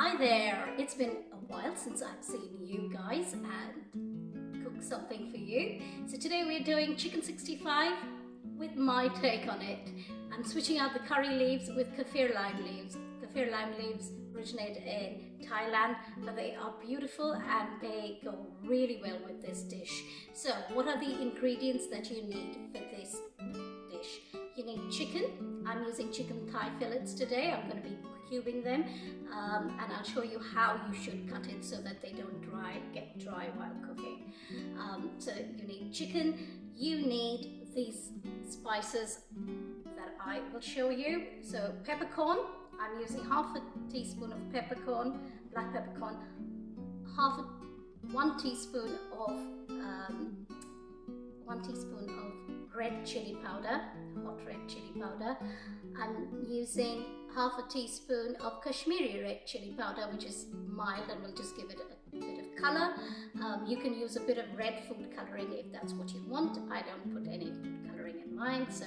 Hi there! It's been a while since I've seen you guys and cooked something for you. So today we're doing chicken 65 with my take on it. I'm switching out the curry leaves with Keffir Lime leaves. Keffir Lime leaves originate in Thailand, but they are beautiful and they go really well with this dish. So what are the ingredients that you need for this dish? You need chicken. I'm using chicken thigh fillets today. I'm going to be cubing them and I'll show you how you should cut it so that they don't get dry while cooking. So you need chicken, you need these spices that I will show you. So peppercorn, I'm using half a teaspoon of peppercorn, black peppercorn, one teaspoon of red chili powder, hot red chili powder. I'm using half a teaspoon of Kashmiri red chili powder, which is mild and will just give it a bit of color. You can use a bit of red food coloring if that's what you want. I don't put any food coloring in mine, so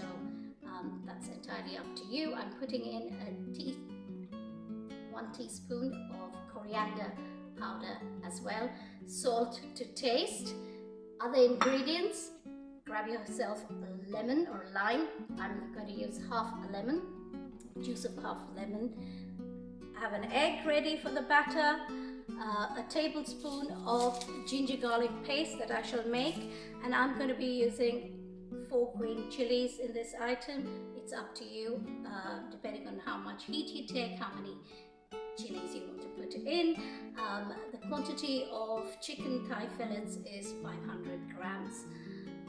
that's entirely up to you. I'm putting in 1 teaspoon of coriander powder as well. Salt to taste. Other ingredients, grab yourself a lemon or lime. I'm going to use half a lemon, juice of half a lemon. Have an egg ready for the batter, a tablespoon of ginger garlic paste that I shall make, and I'm going to be using 4 green chilies in this item. It's up to you, depending on how much heat you take, how many chilies you want to put in. The quantity of chicken thigh fillets is 500 grams.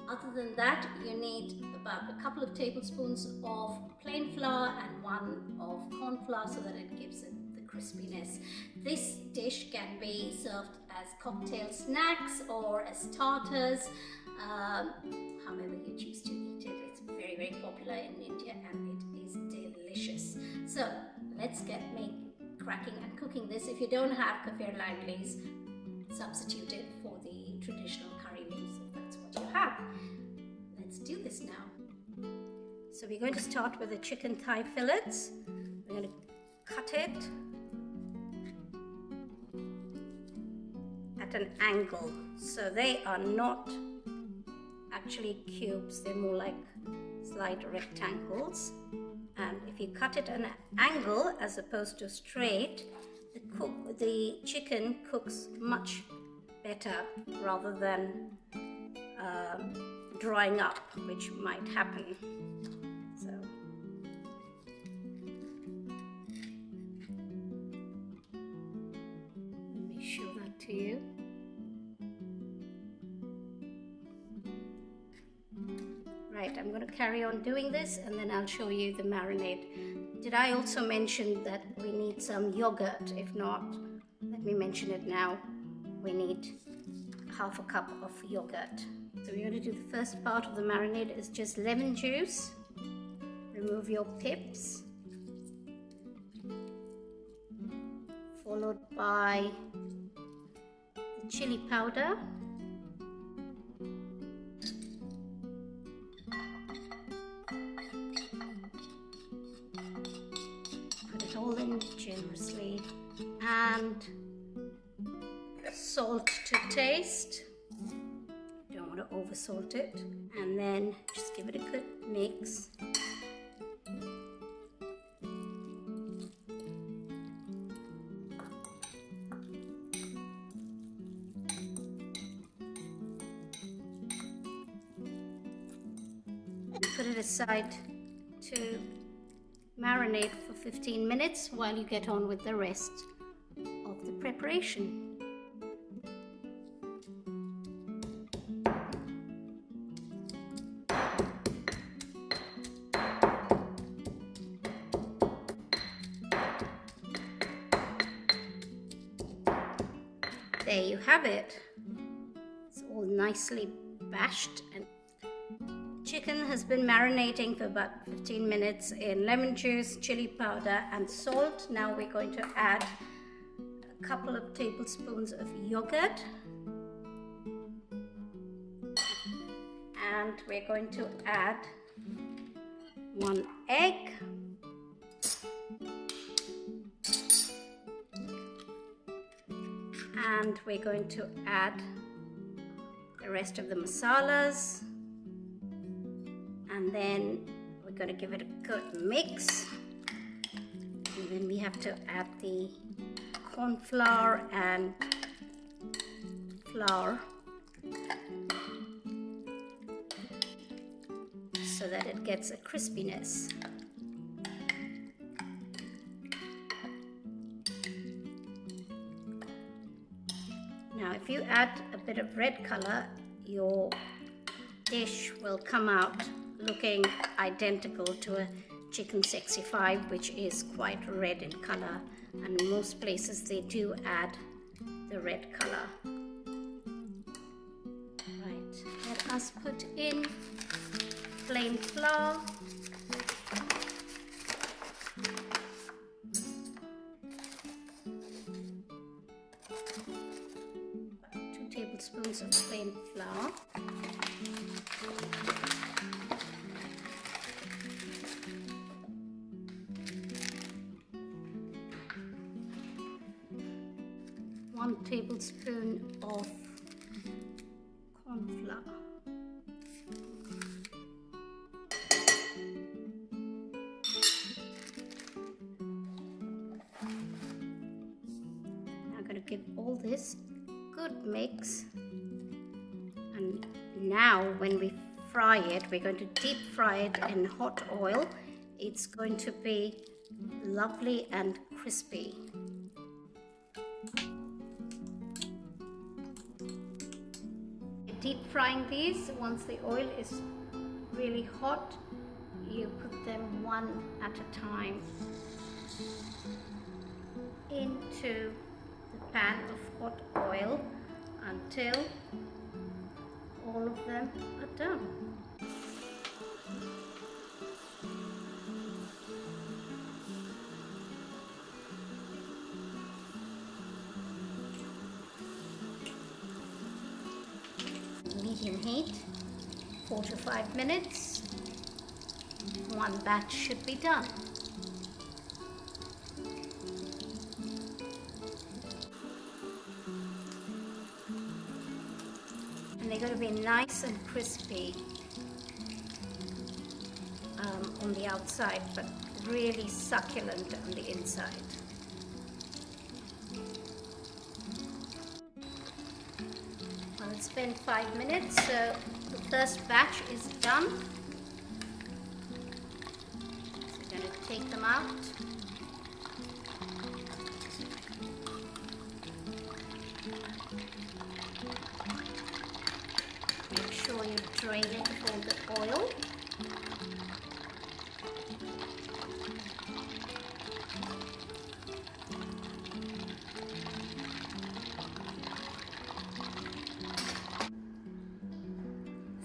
Other than that, you need about a couple of tablespoons of plain flour and 1 of corn flour so that it gives it the crispiness. This dish can be served as cocktail snacks or as starters, however you choose to eat it. It's very, very popular in India and it is delicious. So let's get cracking and cooking this. If you don't have Keffir Lime leaves, substitute it for the traditional curry leaves if that's what you have. Let's do this now. So we're going to start with the chicken thigh fillets. We're going to cut it at an angle. So they are not actually cubes, they're more like slight rectangles. And if you cut it at an angle as opposed to straight, the chicken cooks much better rather than drying up, which might happen. So let me show that to you. Right, I'm going to carry on doing this and then I'll show you the marinade. Did I also mention that we need some yogurt? If not, let me mention it now. We need half a cup of yogurt. So we're going to do the first part of the marinade is just lemon juice. Remove your pips. Followed by the chili powder. All in generously, and salt to taste. Don't want to over salt it, and then just give it a good mix. Put it aside to marinate for 15 minutes while you get on with the rest of the preparation. There you have it. It's all nicely bashed and chicken has been marinating for about 15 minutes in lemon juice, chili powder and salt. Now we're going to add a couple of tablespoons of yogurt and we're going to add 1 egg, And we're going to add the rest of the masalas, and then we're going to give it a good mix, and then we have to add the corn flour and flour so that it gets a crispiness. Now if you add a bit of red color, your dish will come out looking identical to a chicken 65, which is quite red in color, and in most places they do add the red color. Right, let us put in plain flour, about 2 tablespoons of plain flour. One tablespoon of corn flour. Now I'm going to give all this a good mix, and now when we fry it, we're going to deep fry it in hot oil. It's going to be lovely and crispy. Deep frying these, once the oil is really hot, you put them one at a time into the pan of hot oil until all of them are done. Medium heat, 4 to 5 minutes. One batch should be done. And they're going to be nice and crispy on the outside, but really succulent on the inside. Well, it's been 5 minutes, so the first batch is done. So we're going to take them out. Make sure you drain it of all the oil.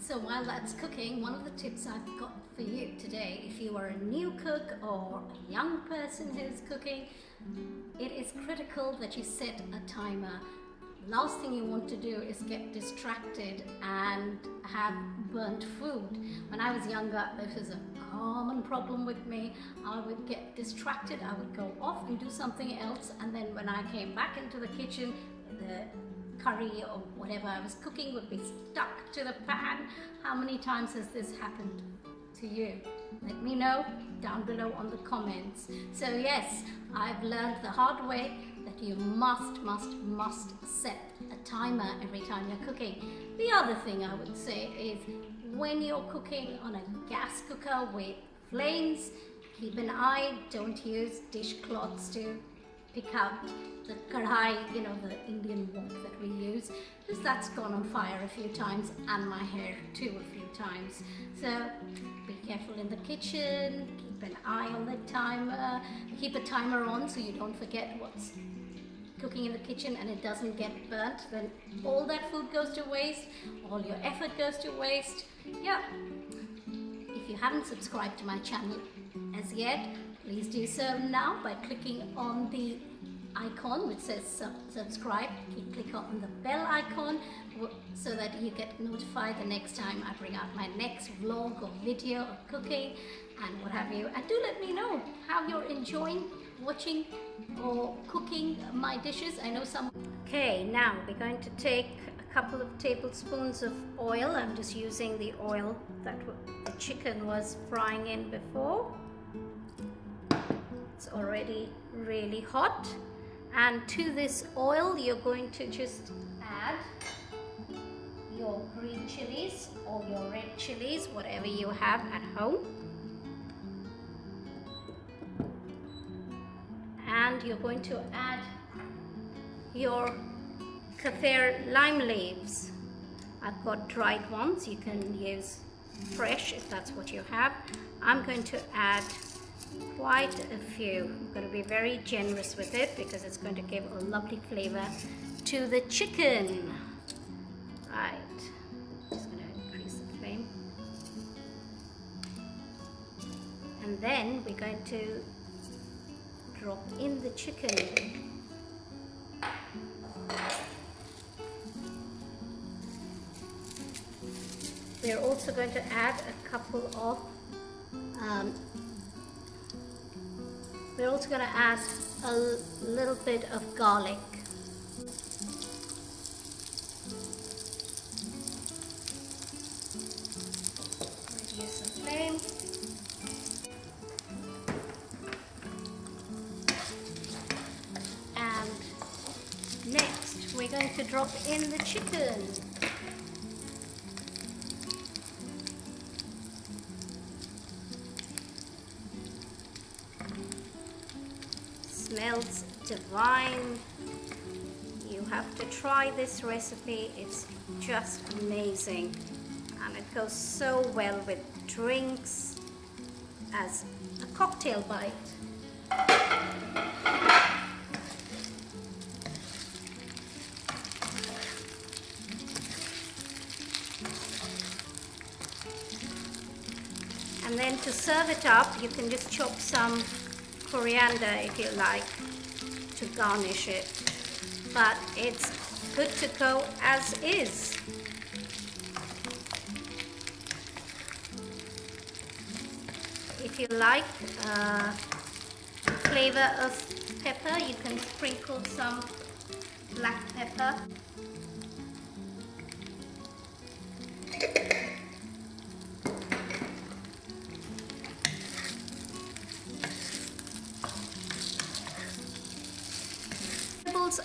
So while that's cooking, one of the tips I've got for you today, if you are a new cook or a young person who's cooking, it is critical that you set a timer. Last thing you want to do is get distracted and have burnt food. When I was younger, this was a common problem with me. I would get distracted, I would go off and do something else, and then when I came back into the kitchen, the curry or whatever I was cooking would be stuck to the pan. How many times has this happened to you? Let me know down below on the comments. So yes, I've learned the hard way that you must set a timer every time you're cooking. The other thing I would say is when you're cooking on a gas cooker with flames, keep an eye, don't use dishcloths to pick out the kadhai, you know, the Indian wok that we use, because that's gone on fire a few times, and my hair too a few times. So be careful in the kitchen, keep an eye on the timer, keep a timer on so you don't forget what's cooking in the kitchen and it doesn't get burnt. Then all that food goes to waste, all your effort goes to waste. Yeah. If you haven't subscribed to my channel as yet, please do so now by clicking on the icon which says subscribe. Click on the bell icon so that you get notified the next time I bring out my next vlog or video of cooking and what have you. And do let me know how you're enjoying watching or cooking my dishes. I know some. Okay, now we're going to take a couple of tablespoons of oil. I'm just using the oil that the chicken was frying in before. It's already really hot. And to this oil, you're going to just add your green chilies or your red chilies, whatever you have at home. And you're going to add your Keffir lime leaves. I've got dried ones. You can use fresh if that's what you have. I'm going to add quite a few. I'm going to be very generous with it because it's going to give a lovely flavor to the chicken. Right, just going to increase the flame. And then we're going to drop in the chicken. We're also going to add a couple of we're also going to add a little bit of garlic. Reduce the flame. And next we're going to drop in the chicken. Smells divine. You have to try this recipe. It's just amazing, and it goes so well with drinks as a cocktail bite. And then to serve it up, you can just chop some coriander if you like to garnish it, but it's good to go as is. If you like flavor of pepper, you can sprinkle some black pepper.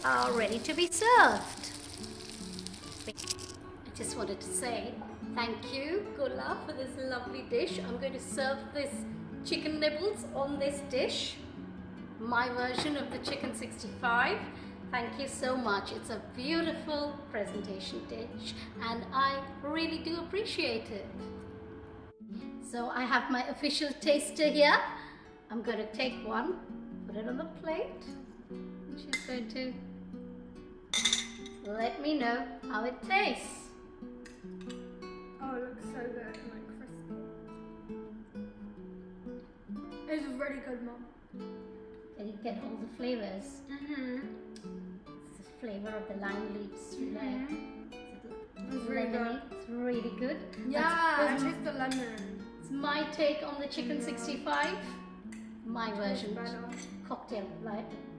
Are ready to be served. I just wanted to say thank you, Gola, for this lovely dish. I'm going to serve this chicken nibbles on this dish, my version of the chicken 65. Thank you so much. It's a beautiful presentation dish and I really do appreciate it. So I have my official taster here. I'm going to take one, put it on the plate. She's going to let me know how it tastes. Oh, it looks so good and like crispy. It's really good, Mom. Did you get all the flavors? Mm-hmm. It's the flavor of the lime leaves through there. It's really good. It's really good. Yeah, That's I taste the lemon. it's my take on the chicken 65. My version. Better. Cocktail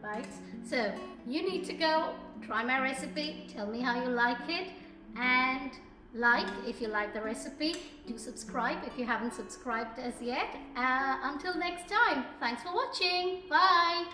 bites. So you need to go try my recipe, tell me how you like it, and if you like the recipe, do subscribe if you haven't subscribed as yet. Until next time, thanks for watching. Bye.